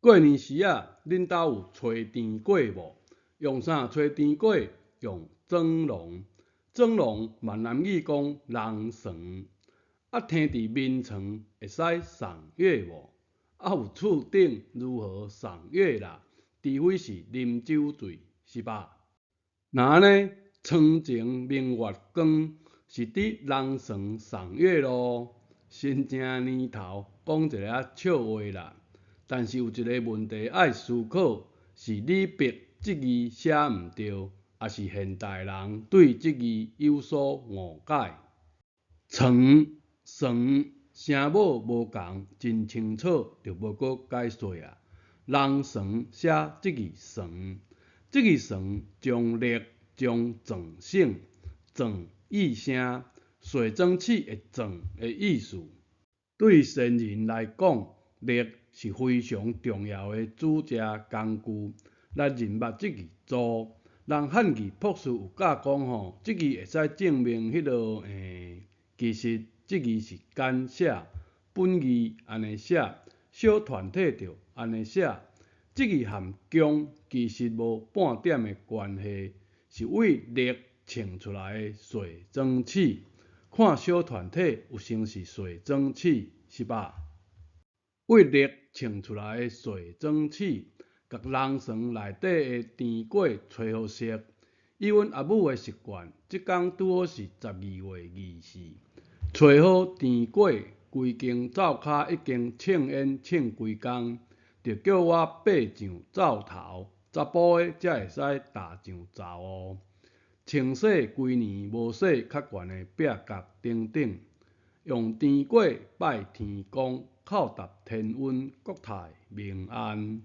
过年时啊，恁兜有炊甜粿无？用啥炊甜粿？用蒸笼。蒸笼闽南语讲人床。啊，天伫眠床会使赏月无？啊，有厝顶如何赏月啦？除非是啉酒醉，是吧？那安尼，床前明月光，是伫人床赏月咯。新正年头讲一个笑话啦。但是有一个问题爱思考，是李白这字写毋对，还是现代人对这字有所误解？床、床声母无共，真清楚就无搁解说啊。人床写这字床，这字床将热将壮省，壮意声，水蒸气的壮的意思。对先人来讲，热是非常重要的煮食工具，来认捌这字做。人汉字博士有教讲吼，这字会使证明其实这字是简写，本字安尼写，小团体就安尼写。这字和强其实无半点的关系，是为热称出来的水蒸气。看小团体有像是水蒸气，是吧？为热称出来的水蒸气，甲人床内底的甜粿吹互熄。以阮阿母的习惯，即天拄好是12月24，吹好甜粿，规间灶骹已经庆烟庆规工，就叫我爬上灶头，查甫的才会使踏上灶哦。清洗规年无洗较悬的壁角顶顶，用甜粿拜天公，叩答天恩，国泰民安。